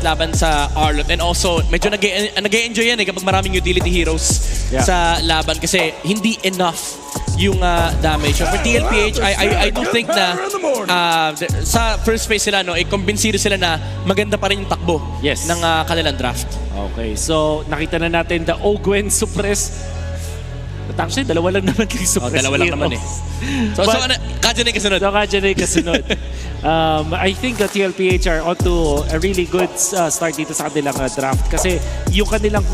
laban sa Arlot. And also, medyo nag-e-enjoy yan kapag maraming utility heroes sa laban kasi hindi enough yung damage. So for TLPH, I do think na sa first phase sila, kumbinsido sila na maganda pa rin yung takbo ng kanilang draft. Okay, so nakita na natin the Ogwen Suppress. But actually, dalawa lang naman kay Suppress. Dalawa lang naman eh. So, Kaja na yung kasunod. So, Kaja na yung kasunod. I think the TLPH are onto a really good start dito sa kanilang draft. Kasi yung kanilang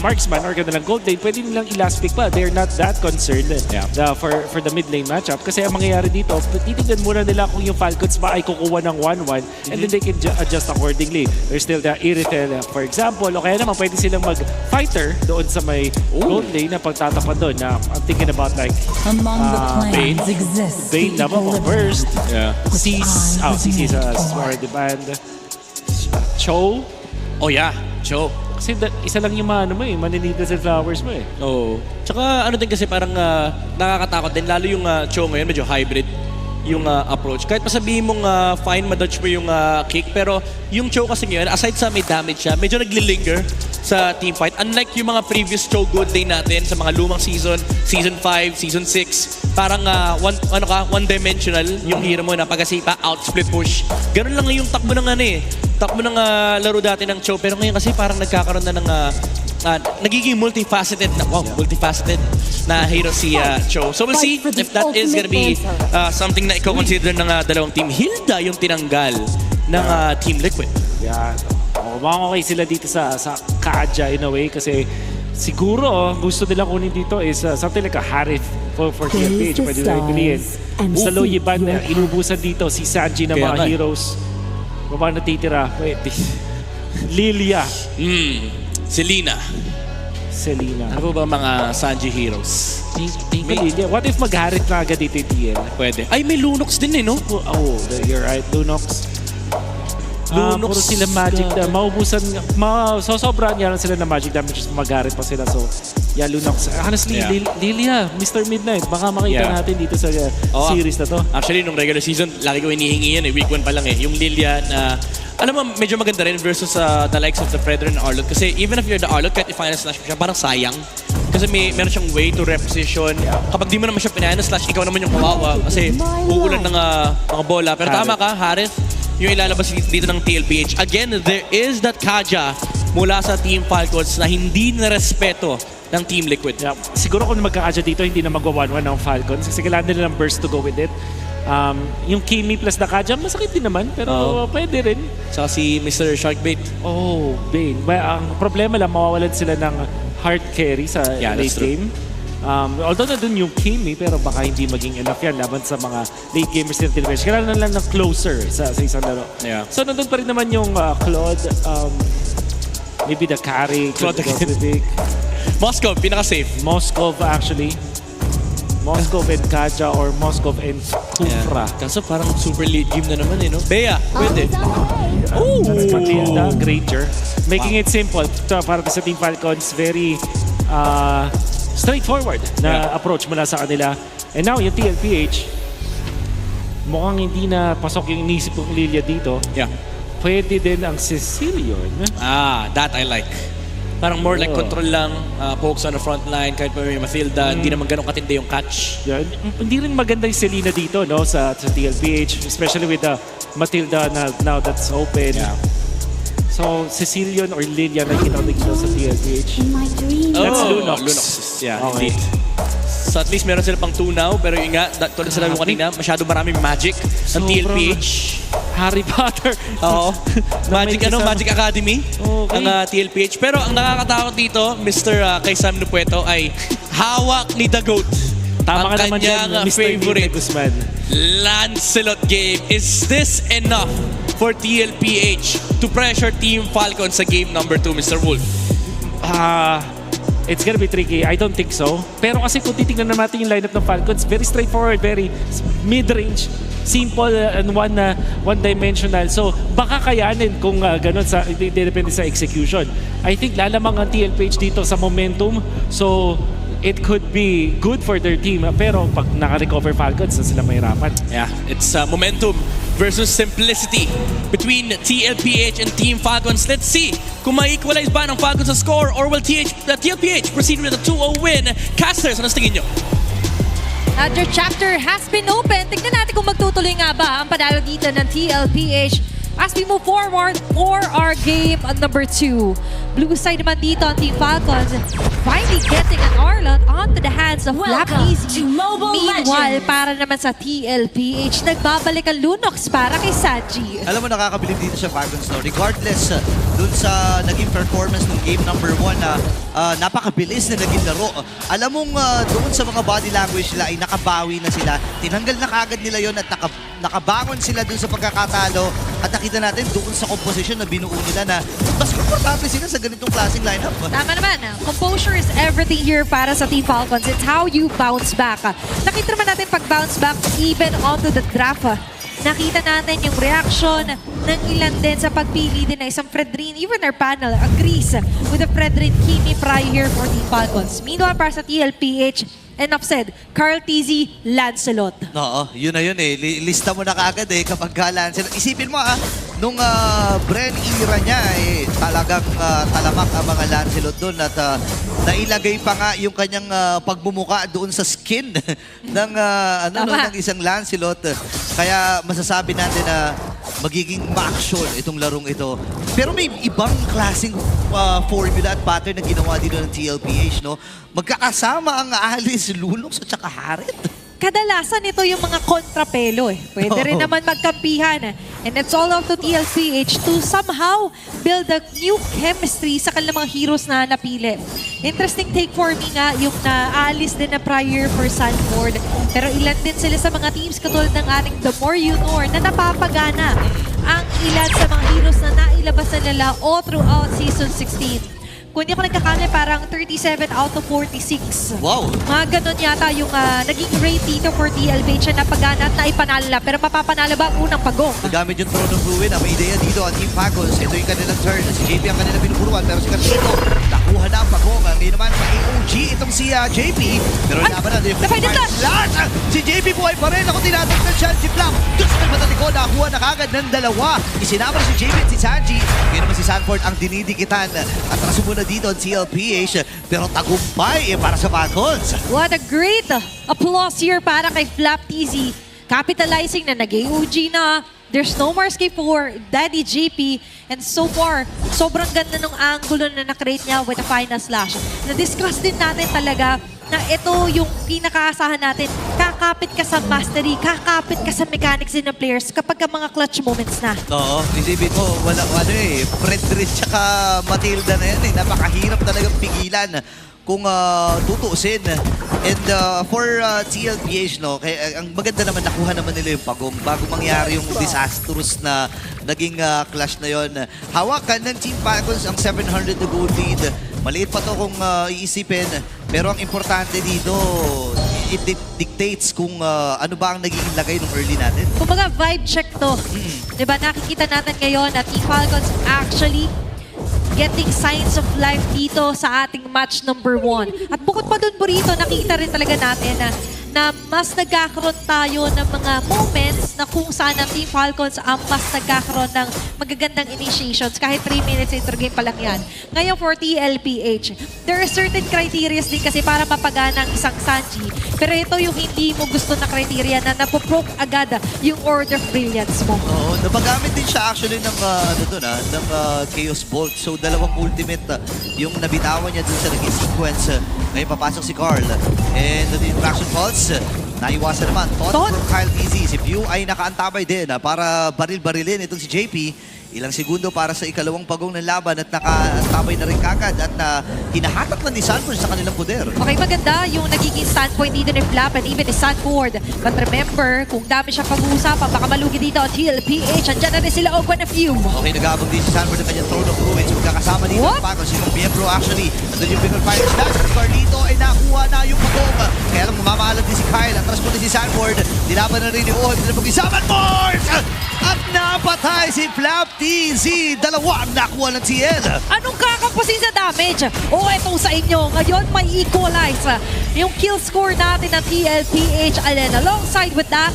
marksman or kanilang gold lane, pwede nilang i-last pick pa. They're not that concerned for the mid lane matchup. Kasi ang mangyayari dito, titignan muna nila kung yung Falcons ba ay kukuha ng 1-1 and then they can adjust accordingly. There's still the Irithel, for example. O kaya naman, pwede silang mag-fighter doon sa may gold lane na pagtatapan doon. I'm thinking about like Bane. Bane naman, first. Cease. Cease is a smart demand. Cho. Oh yeah, Cho. Kasi isa lang yung maninita sa flowers mo eh. Oo. Tsaka ano din kasi parang nakakatakot din. Lalo yung Cho ngayon, medyo hybrid yung approach. Kahit pasabihin mong fine, madodge mo yung kick. Pero yung Cho kasi ngayon, aside sa may damage siya, medyo naglilinger sa teamfight. Unlike yung mga previous Cho good day natin sa mga lumang season, Season 5, Season 6, parang one-dimensional yung hero mo na pagkasipa, out-split push. Ganun lang yung takbo ng takbo ng laro dati ng Cho. Pero ngayon kasi parang nagkakaroon na ng nagiging multifaceted na hero si Cho. So we'll see if that is gonna be something na i-consider ng dalawang team. Hilda yung tinanggal ng Team Liquid. Yeah. Okay sila dito sa Kaja in a way kasi siguro gusto nila kunin dito is something like a Harith for TLPH. Pwede na piliin. Sa low yiban na inubusan dito si Sanji na mga heroes. Baba natitira. Wait. Lilia. Selena. Ano ba mga Sanji heroes? Lilia. What if mag-Harith na agad dito yung TL? Pwede. Ay, may Lunox din no? Oh, you're right. Lunox. Puro sila magic na maubusan, sobrang yan sila na magic damage mag-Harith pa sila. So, yeah, Lunox. Honestly, Lilia, Mr. Midnight, baka makita natin dito sa series na to. Actually, nung regular season, lagi ko hinihingi yan Week 1 pa lang Yung Lilia na, alam mo, medyo maganda rin versus the likes of the Predator and Arlot. Kasi even if you're the Arlot, kahit i-final slash mo siya, parang sayang. Kasi meron siyang way to reposition. Kapag di mo naman siya pinana slash, ikaw naman yung kawawa. Kasi uulan ng mga bola. Pero tama ka, Harith, yung ilalabas dito ng TLPH. Again, there is that Kaja mula sa Team Falcons na hindi narespeto ng Team Liquid. Yeah. Siguro kung magka-Kaja dito, hindi na magwa-1-1 ng Falcons. Kasi kailangan nila ng burst to go with it. Yung Kimi plus na Kaja, masakit din naman. Pero pwede rin. Saka si Mr. Sharkbait. Oh, Bane. Ang problema lang, mawawalan sila ng hard carry sa late game. Although na dun yung Kimi, pero baka hindi maging enough yan laban sa mga late gamers ng television. Kailangan lang ng closer sa isang laro. Yeah. So nandun pa rin naman yung Claude, maybe the carry, Claude Moskov, pinaka-safe. Moskov actually. Moskov and Kaja or Moskov and Kufra. Kaso parang super late game na naman no? Bea, pwede. Oh! That's Matilda, Granger. Making it simple para sa Team Falcons, very straightforward na approach mula sa kanila. And now, yung TLPH, mukhang hindi na pasok yung inisip kong Lilia dito. Yeah. Pwede din ang Sicilian. That I like. Parang more like control lang, pokes on the front line, kahit pa may Matilda, hindi naman ganun katindi yung catch. Yeah. Hindi rin maganda yung Selena dito sa TLPH, especially with the Matilda now that's open. Yeah. So, Sicilian or Lilia na kinalig sa TLPH. That's Lunox. Lunox. Yeah, indeed. So at least meron sila pang 2 now, pero yun nga, tulad sila yung kanina, masyado maraming magic ng TLPH. Harry Potter. Oo. Magic Academy ang TLPH. Pero ang nakakatakot dito, Mr. kay Sam Nupueto ay hawak ni The GOAT. Tama ka naman dyan, Mr. favorite Guzman. Lancelot game. Is this enough for TLPH to pressure Team Falcon sa game number 2, Mr. Wolf? It's gonna be tricky. I don't think so. Pero kasi kung titingnan natin yung lineup ng Falcons, very straightforward, very mid-range, simple and one-dimensional. So baka kayanin kung ganun depende sa execution. I think lalamang ang TLPH dito sa momentum. So it could be good for their team. Pero pag naka-recover Falcons, na sila mahirapan. Yeah, it's momentum versus simplicity between TLPH and Team Falcons. Let's see kung ma-equalize ba ng Falcons sa score or will TLPH proceed with a 2-0 win. Casters, ano sa tingin nyo? Another chapter has been opened. Tignan natin kung magtutuloy nga ba ang panalo dito ng TLPH as we move forward for our game on number 2. Blue side naman dito ang Team Falcons finally getting an Arlot onto the hands of Black Welcome Easy. to Mobile Meanwhile, Legends. para naman sa TLPH, nagbabalik ang Lunox para kay Sanji. Alam mo, nakakabilib dito sa Falcons, no? Regardless dun sa naging performance ng game number 1 na napakabilis na naging laro. Alam mong doon sa mga body language nila ay nakabawi na sila. Tinanggal na kagad nila yon at nakabangon sila dun sa pagkakatalo. At nakita natin doon sa composition na binuo nila na mas komportable sila sa ganitong klaseng lineup. Tama naman. Composure is everything here para sa Team Falcons. It's how you bounce back. Nakita naman natin pag-bounce back even onto the draft. Nakita natin yung reaction ng ilan din sa pagpili din na isang Fredrin. Even our panel agrees with the Fredrin Kimi Pry here for Team Falcons. Meanwhile, para sa TLPH, enough said, Carl TZ, Lancelot. Oo, yun na yun eh. Lista mo na kaagad eh kapag Lancelot. Isipin mo nung Bren era niya eh, talagang talamak ang mga Lancelot doon at nailagay pa nga yung kanyang pagmumuka doon sa skin ng, ng isang Lancelot. Kaya masasabi natin na magiging ma-action itong larong ito. Pero may ibang klaseng formula at pattern na ginawa dito ng TLPH, no? Magkakasama ang Alice, Lunox at saka Harit. Kadalasan ito yung mga kontrapelo eh. Pwede rin naman magkampihan. And it's all up to TLPH to somehow build a new chemistry sa kanilang mga heroes na napili. Interesting take for me nga yung naalis din na prior for Sanford. Pero ilan din sila sa mga teams katulad ng ating The More You Know na napapagana ang ilan sa mga heroes na nailabas na nila all throughout Season 16. Kung hindi ako nagkakamali, parang 37 out of 46. Wow! Mga ganun yata yung naging rate dito for TLPH na napagana at naipanalo na. Pero mapapanalo ba ang unang pagong? Nagamit yung Throne of Ruin. May ideya dito ang Team Falcons. Ito yung kanilang turn. Si JP ang kanilang pinupuruan. Pero si Carlito, nakuha na ang pagong. Ngayon naman, AOG itong si JP. Pero laban na. Si JP buhay pa rin. Ako tinatakpan siya. Si Flap. Gusto ng matalikod. Nakuha na kagad ng dalawa. Isinama si JP at si Sanji. Ngayon naman si Sanford ang dinidikitan. At nasumuna dito ang TLPH. Pero tagumpay para sa Falcons. What a great applause here para kay Flap TZ. Capitalizing na nag-AOG na. There's no more escape for Daddy JP. And so far, sobrang ganda ng angulo na na-create niya with the final slash. Na-discuss din natin talaga na ito yung pinakaasahan natin. Kakapit ka sa mastery, kakapit ka sa mechanics din ng players kapag ka mga clutch moments na. Oo, isipin mo, Fredrin tsaka Matilda na yan eh. Napakahirap talagang pigilan kung tutuusin. And for TLPH, no, kaya, ang maganda naman, nakuha naman nila yung pagong bago mangyari yung disastrous na naging clash na yon. Hawakan ng Team Falcons ang 700 na gold lead. Maliit pa to kung iisipin. Pero ang importante dito, it dictates kung ano ba ang naging lagay ng early natin. Kumbaga vibe check to. Diba nakikita natin ngayon na Team Falcons actually getting signs of life dito sa ating match number 1. At bukod pa dun Burrito, nakita rin talaga natin na mas nagkakaroon tayo ng mga moments na kung saan ang Team Falcons ang mas nagkakaroon ng magagandang initiations kahit 3 minutes into game pa lang yan. Ngayon for TLPH, there are certain criteria din kasi para mapagana ang isang Sanji. Pero ito yung hindi mo gusto na criteria na napoproke agad yung Order of Brilliance mo. Oo, napagamit din siya actually ng, ng Chaos Bolt. So, dalawang ultimate yung nabitawan niya dun sa naging sequence. Ngayon papasok si Carl. And the interaction calls, naiwasan naman. Taunt from Kyle Easy. Si Pew ay nakaantabay din para baril-barilin itong si JP. Ilang segundo para sa ikalawang pagong ng laban at nakatabay na rin kagad at hinahatak na ni Sanford sa kanilang poder. Okay, maganda yung nagiging standpoint dito ni Flap and even ni Sanford. But remember, kung dami siya pag-uusapan, baka malugi dito ang TLPH. Andyan na rin sila Ogwan na Few. Okay, nag-aabang din si Sanford ng kanyang Throne of Ruins. Magkakasama dito ang Pagos. Yung miyembro actually. Nandun yung Bigger Fire Slash. Si Carlito ay nakuha na yung pagong. Kaya lang mamamahalan din si Kyle. Atras mo din si Sanford. Dilaban na rin ni Ohem. Sila mag-isaman, Morse! At napatay si Flap TZ. Dalawang nakuha ng TL. Anong kakapasin sa damage? O etong sa inyo, ngayon may equalize yung kill score natin ng TLPH. And then alongside with that,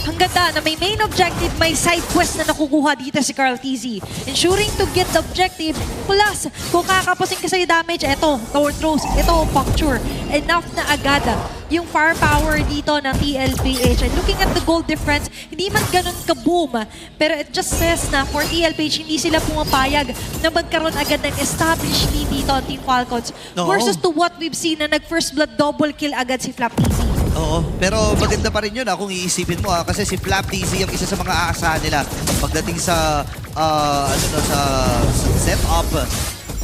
ang ganda na may main objective, may side quest na nakukuha dito si Carl TZ. Ensuring to get the objective. Plus, kung kakapasin ka sa damage, eto, tower throws, ito, puncture. Enough na agad yung firepower dito ng TLPH. And looking at the goal difference, hindi man ganun ka-boom. Pero it just says na for TLPH, hindi sila pumapayag na magkaroon agad ng established lead dito ang Team Falcons. No. Versus to what we've seen na nag-first blood double kill agad si Flap TZ. Oo, pero maganda pa rin yun kung iisipin mo kasi si Flap TZ ang isa sa mga aasahan nila pagdating sa sa setup.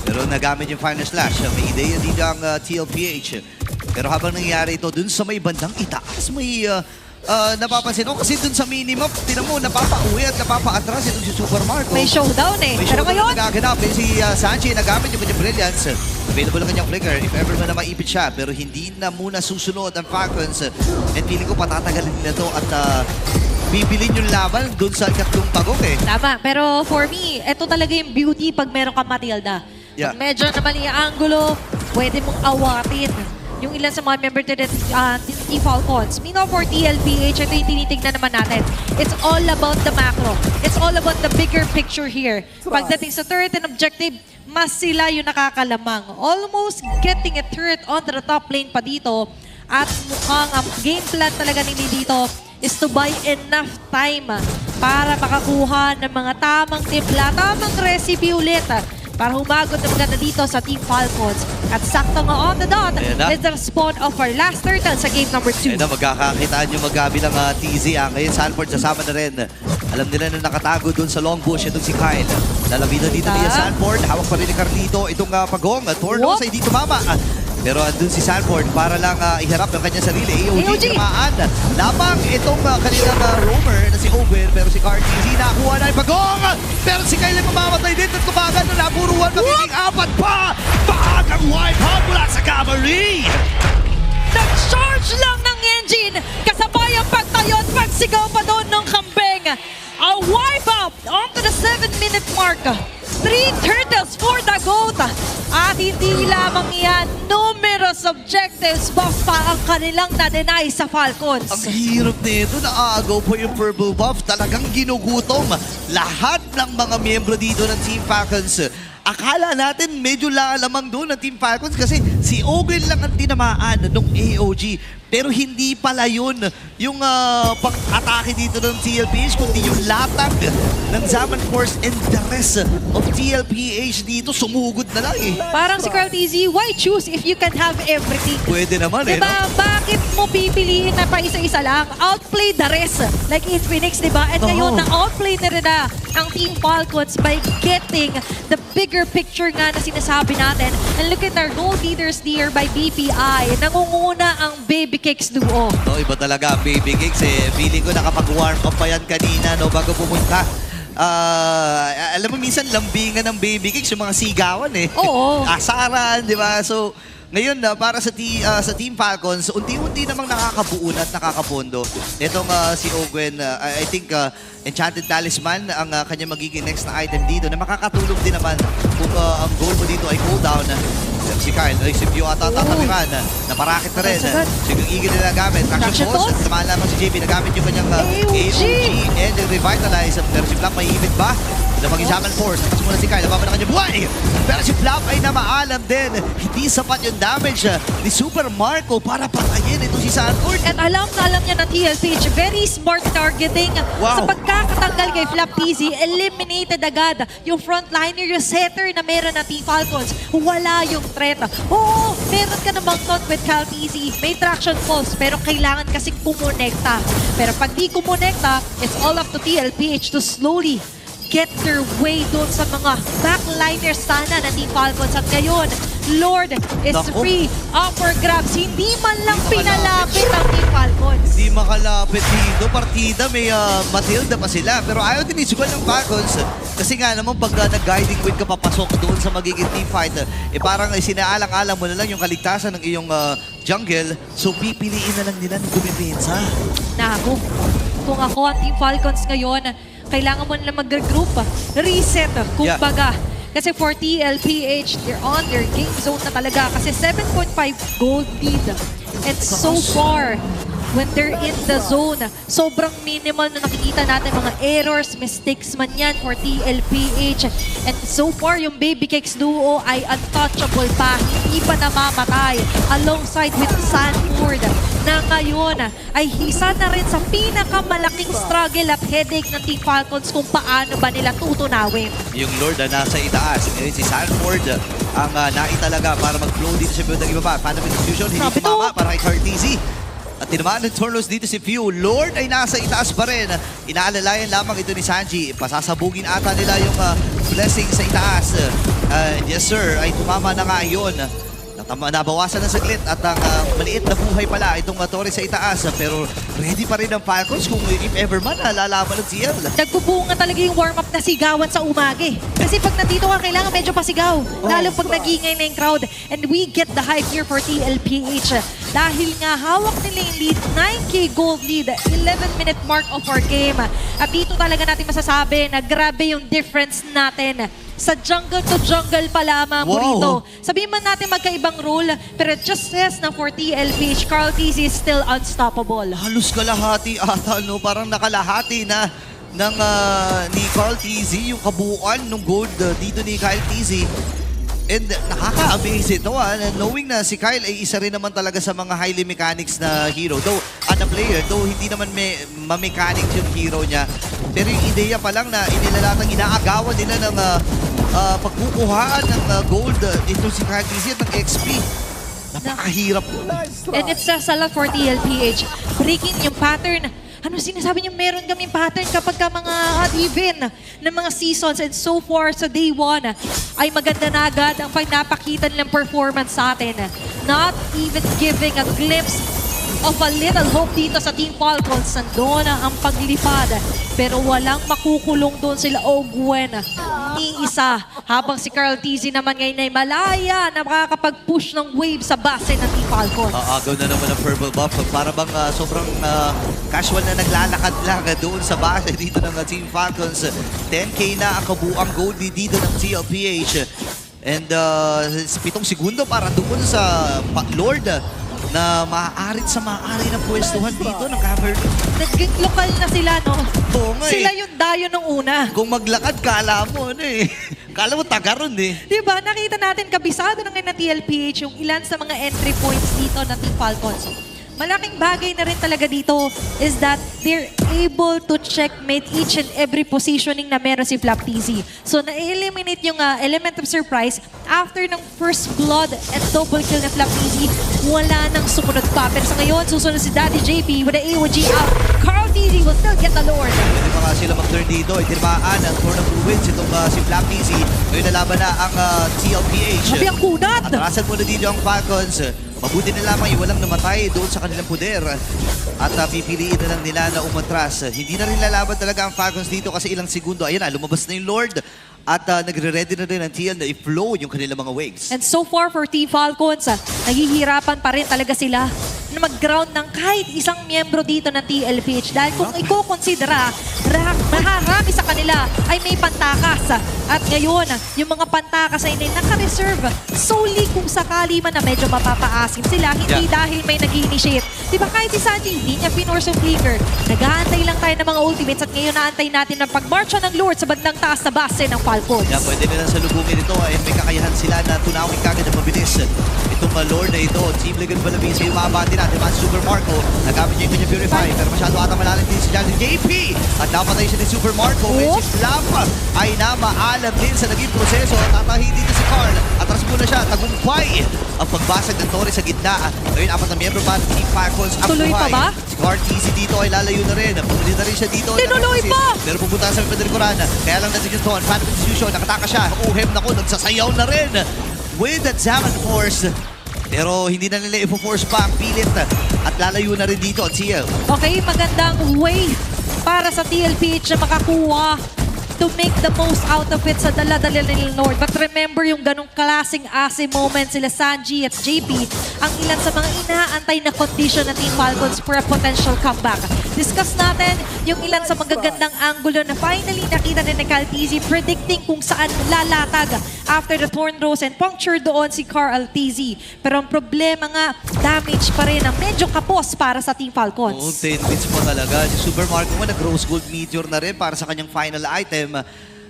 Pero nagamit yung final slash. May ideya dito ang TLPH. Pero habang nangyayari ito, dun sa may bandang itaas, may napapansin ko kasi dun sa minimap, tinan mo, napapauwi at napapaatras itong si Super Marco. May showdown eh. May Pero showdown ngayon, na nagaganap. Si Sanchi nagamit yung kanyang brilliance. Available ang kanyang flicker. If ever man na maipit siya, pero hindi na muna susunod ang Falcons. And feeling ko patatagalin nila to at bibilin yung laban dun sa ikatlong pagok eh. tama. Pero for me, ito talaga yung beauty pag meron ka Matilda. Yeah. Pag medyo na mali ang angulo, pwede mong awatin yung ilan sa mga member to the Team Falcons. Meanwhile for TLPH, ito yung tinitignan naman natin. It's all about the macro. It's all about the bigger picture here. Pagdating sa turret and objective, mas sila yung nakakalamang. Almost getting a turret onto the top lane pa dito. At mukhang ang game plan talaga nila dito is to buy enough time para makakuha ng mga tamang timpla, tamang recipe ulit para humagot na maganda dito sa Team Falcons. At sakto nga on the dot Ayan na. is the spawn of our last turtle sa game number 2. Ayun na, magkakakitaan yung magkabilang TZ. Ngayon, Sanford sasama na rin. Alam nila na nakatago dun sa long bush. Itong si Kyle. Lalabi na dito niya Sanford. Hawak pa rin ni Carlito. Itong pagong. Tornos ay di tumama. Pero andun si Sanford para lang iharap ang kanyang sarili. AOG namaan. Labang itong kanilang roamer na si Owen. Pero si Carl TZ nakuha na yung pagong. Pero si Kyle ay mamamatay din. At kumagan na napuruan. Magiging apat pa. Bagang wipe out mula sa cavalry. Nag-charge lang ng engine. Kasabay ang pagtayo at pagsigaw pa doon ng kambing. A wipe out onto the 7-minute mark. 3 turtles for the GOAT. At hindi lamang yan, numerous objectives buff pa ang kanilang na-deny sa Falcons. Ang hirap nito, naagaw po yung purple buff. Talagang ginugutom lahat ng mga miyembro dito ng Team Falcons. Akala natin medyo lalamang doon ng Team Falcons kasi si Owen lang ang tinamaan nung AOG. Pero hindi pala yun yung pang-atake dito ng TLPH, kundi yung latag ng Zaman Force and the rest of TLPH dito. Sumugod na lang eh. Parang si Carl TZ, why choose if you can have everything? Pwede naman eh, Diba? no? Bakit mo pipiliin na pa isa-isa lang? Outplay the rest. Like Infinix, diba? At ngayon, na-outplay na rin na ang Team Falcons by getting the bigger picture nga na sinasabi natin. And look at our goal leaders here by BPI. Nangunguna ang Baby Cakes duo. No, iba talaga ang Baby Cakes eh. Feeling ko nakapag-warm up pa yan kanina no, bago pumunta. Alam mo, minsan lambingan ng Baby Cakes yung mga sigawan eh. Oo. Asaran, di ba? So, ngayon na para sa Team Falcons, unti-unti namang nakakabuo at nakakapondo. Itong si Owen, I think Enchanted Talisman ang kanya magiging next na item dito na makakatulong din naman kung ang goal mo dito ay cooldown. Si Kyle, si Pio ata tatapiran. Naparakit na rin. So yung Eagle na nagamit. Traction Pulse. Naman lamang si JP. Nagamit yung kanyang AOG and revitalize. Pero si Flap may ibig ba? Na mag-Zaman Force. Tapos muna si Kyle. Nababan ang kanyang buhay. Pero si Flap ay namaalam din. Hindi sapat yung damage ni Super Marco para patayin ito si Sanford. At alam na alam niya na TLPH, very smart targeting. Wow. Sa pagkakatanggal kay Flap TZ, eliminated agad yung frontliner, yung setter na meron na Team Falcons. Wala yung threat. Oo, meron ka namang taunt with Cal TZ. May traction pulse, pero kailangan kasi kumonekta. Pero pag di kumonekta, it's all up to TLPH to slowly get their way doon sa mga backliners sana ng Team Falcons. At ngayon, Lord is free. Upper grabs. Hindi man lang pinalapit ang Team Falcons. Hindi makalapit dito. Partida, may Matilda pa sila. Pero ayaw din isugal ng Falcons. Kasi nga naman, pag nag-guiding win ka papasok doon sa magiging team fight, parang sinaalang-alang mo na lang yung kaligtasan ng iyong jungle. So, pipiliin na lang nila ng gumipensa. Naku, kung ako ang Team Falcons ngayon, kailangan mo nila mag-regroup, reset, kumbaga. Kasi for TLPH, they're on their game zone na talaga. Kasi 7.5 gold lead. And so far, when they're in the zone, sobrang minimal na nakikita natin mga errors, mistakes man yan for TLPH. And so far, yung Baby Cakes duo ay untouchable pa, hindi pa namamatay. Alongside with Sanford, na ngayon ay isa na rin sa pinakamalaking struggle at headache ng Team Falcons kung paano ba nila tutunawin. Yung Lord na nasa itaas. Ngayon si Sanford ang naitalaga para mag-flow dito sa build ng ibaba. Paano Fusion, hindi Grabe tumama to. para kay Cartesi. At tinamaan ng Tornos dito si Few. Lord ay nasa itaas pa rin. Inaalalayan lamang ito ni Sanji. Pasasabugin ata nila yung blessing sa itaas. Yes sir, ay tumama na nga yun. Nabawasan ng saglit at ang maliit na buhay pala itong Torre sa itaas. Pero ready pa rin ang Falcons kung if ever man lalaban ng TL. Nagbubuo nga talaga yung warm-up na sigawan sa umagi. Kasi pag nandito ka, kailangan medyo pasigaw. Lalo pag nagingay na yung crowd. And we get the hype here for TLPH. Dahil nga hawak nila yung lead, 9k gold lead, 11-minute mark of our game. At dito talaga natin masasabi na grabe yung difference natin. Sa jungle to jungle pa lamang Burrito. Sabihin man natin magkaibang role, pero it just says na for TLPH, Carl TZ is still unstoppable. Halos kalahati ata, no? Parang nakalahati na ng ni Carl TZ, yung kabuuan ng gold dito ni Kyle TZ. And nakaka-amaze ito, knowing na si Kyle ay isa rin naman talaga sa mga highly mechanics na hero. Though, player, though hindi naman ma-mechanics yung hero niya. Pero yung ideya pa lang na inilalatang inaagawan nila ng pagkukuhaan ng gold ito si Kyle TZ at ng XP. Napakahirap. And it says a lot for TLPH. Breaking yung pattern. Ano sinasabi niyo? Meron kaming pattern kapag ka mga odd-even ng mga seasons. And so far, sa day 1, ay maganda na agad ang pagpapakita nilang performance sa atin. Not even giving a glimpse of a little hope dito sa Team Falcons. Nandun ang paglipad. Pero walang makukulong doon sila Ogwen. Ni isa. Habang si Carl TZ naman ngayon ay malaya na makakapag-push ng wave sa base ng Team Falcons. Agaw na naman ang purple buff. Para bang sobrang casual na naglalakad lang doon sa base dito ng Team Falcons. 10k na ang kabuang gold dito ng TLPH. And 7 segundo para doon sa Lord na maaari ng pwestuhan dito ng cover. Naging lokal na sila, no? Oo nga Sila yung dayo nung una. Kung maglakad, kala mo, kala mo taga ron Diba? Nakita natin kabisado na ngayon na TLPH yung ilan sa mga entry points dito ng Team Falcons. Malaking bagay na rin talaga dito is that they're able to checkmate each and every positioning na meron si Flap TZ. So, na-eliminate yung element of surprise after ng first blood and double kill na Flap TZ. Wala nang sumunod pa. Pero sa ngayon, susunod si Daddy JP with the AOG out. Carl TZ will still get the Lord. Pwede pa nga sila mag-turn dito. Itirmaan ang Torn of Ruins itong si Flap TZ. Ngayon nalaban na ang TLPH. Sabi ang kunat! Atrasan muna dito ang Falcons. Mabuti na lamang walang namatay doon sa kanilang poder. At pipiliin na lang nila na umatras. Hindi na rin lalaban talaga ang Falcons dito kasi ilang segundo. Ayan na, lumabas na yung Lord. At nagre-ready na rin ang TL na i-flow yung kanilang mga waves. And so far for Team Falcons, naghihirapan pa rin talaga sila na mag-ground ng kahit isang miyembro dito ng TLPH. Dahil kung i-considera, marami sa kanila ay may pantakas. At ngayon, yung mga pantakas ay naka-reserve solely kung sakali man na medyo mapapaasim sila, hindi dahil may nag-initiate. Diba kahit si Sanji, hindi niya pinorse yung flicker. Nag-aantay lang tayo ng mga ultimates at ngayon naantay natin ng pag-marcha ng Lord sa bandang taas na base ng Falcons. Pwede nilang salubungin ito. May kakayahan sila na tunawin kagad ng mabilis. Itong Lord na ito, Team Legon Balabing sa yung mabati natin. Super Marco, nagamit niya yung kanya Purify, pero masyado ata malalim din si Janet JP. At napatay siya ni Super Marco. Ngayon si Flap ay namaalam din sa naging proseso. Tatahi dito si Carl. Atras muna siya, tagumpay ang pagbasag ng Torre sa gitna. Ngayon, 4 na miyembro pa ng Team Falcons ang Tuloy pa ba? Si Carl TZ dito ay lalayo na rin. Pumuli na rin siya dito. Tinuloy pa! Pero pupunta sa Pedricoran. Kaya lang natin yung Ton. Phantom Institution, nakataka siya. Uhem na ko, nagsasayaw na rin. With the Zaman Force. Pero hindi na nila i-force pa ang pilit at lalayo na rin dito ang TL. Okay, magandang way para sa TLPH na makakuha to make the most out of it sa dala-dala nila Lord. But remember yung ganong klaseng ase moment sila Sanji at JP, ang ilan sa mga inaantay na condition ng Team Falcons for a potential comeback. Discuss natin yung ilan sa magagandang angulo na finally nakita ni Calteezy predicting kung saan lalatag after the Thorn Rose and puncture doon si Carl TZ. Pero ang problema nga, damage pa rin ang medyo kapos para sa Team Falcons. Oo, 10 wins mo talaga. Si Super Marco mo nag-Rose Gold Meteor na rin para sa kanyang final item.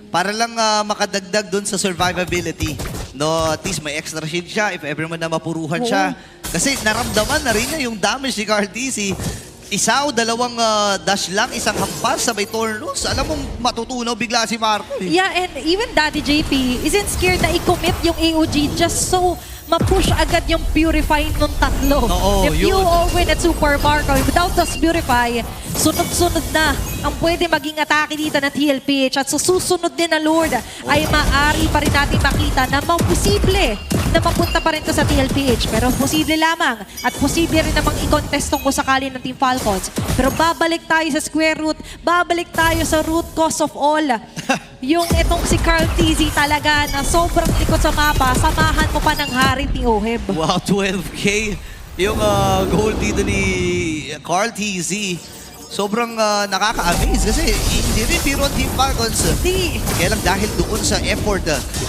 Para lang makadagdag dun sa survivability. No, at least may extra shield siya if ever man na mapuruhan siya. Kasi naramdaman na rin niya yung damage ni Carl TZ. Isa o dalawang dash lang, isang hampas sabay Tornos. Alam mong matutunaw bigla si Marco. Yeah, and even Daddy JP isn't scared na i-commit yung AOG just so ma-push agad yung Purify nung tatlo. Oo, If you yun. all win at Super Marco, without this Purify, sunod-sunod na ang pwede maging atake dito ng TLPH at sa susunod din na Lord ay maaari pa rin natin makita na posible na mapunta pa rin to sa TLPH. Pero posible lamang at posible rin namang i-contest kung sakali ng Team Falcons. Pero babalik tayo sa square root, babalik tayo sa root cause of all. Yung itong si Carl TZ talaga na sobrang likod sa mapa, samahan mo pa ng hari ni Oheb. Wow, 12K yung goal dito ni Carl TZ. Sobrang nakaka-amaze kasi hindi rin biro ang Team Falcons. Di, Kaya lang dahil doon sa effort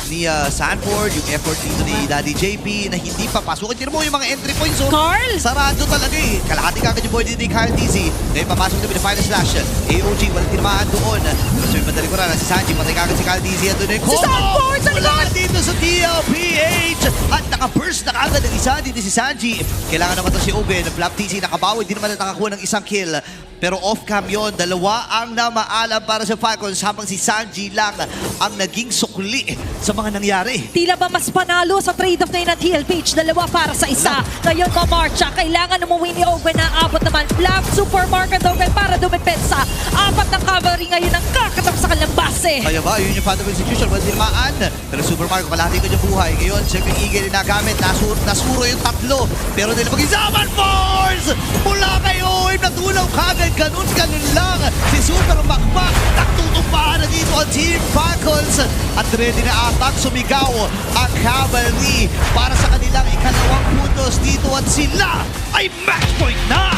ni Sanford, yung effort dito ni Daddy JP na hindi pa pasok. Hindi mo yung mga entry points. Oh. Carl! Sarado talaga eh. Kalahati kagad yung boy dito ni Carl TZ. Ngayon papasok na yung final slash. AOG, walang tinamaan doon. Kasi yung madali ko na si Sanji, patay kagad si Carl TZ. At doon yung Si Sanford! Sa wala likod! dito sa TLPH. At naka-burst na kagad ng isa dito si Sanji. Kailangan naman ito si Oben. Flap TZ nakabawi. Hindi naman nakakuha ng isang kill. Pero off-cam yun, dalawa ang namaalam para sa Falcons habang si Sanji lang ang naging sukli sa mga nangyari. tila ba mas panalo sa trade-off na yun ng TLPH? Dalawa para sa isa. Ngayon mamarcha, kailangan umuwi ni Owen na abot naman. Black Supermarket Owen para dumepensa. Apat ng cavalry ngayon ang kakatok sa kanilang base. Kaya ba, yun yung Phantom Institution, walang tinamaan. Pero Super Marco, kalahati ko yung buhay. Ngayon, siyempre yung Eagle na nagamit. Nasuro yung tatlo. Pero nila mag-isaman Force! Mula kay Owen, natulaw kagad. Ganun lang. Si Super Makmak, nagtutumpahan na dito ang Team Falcons. At ready na atak, sumigaw ang Cavalry para sa kanilang ikalawang puntos dito. At sila ay match point na!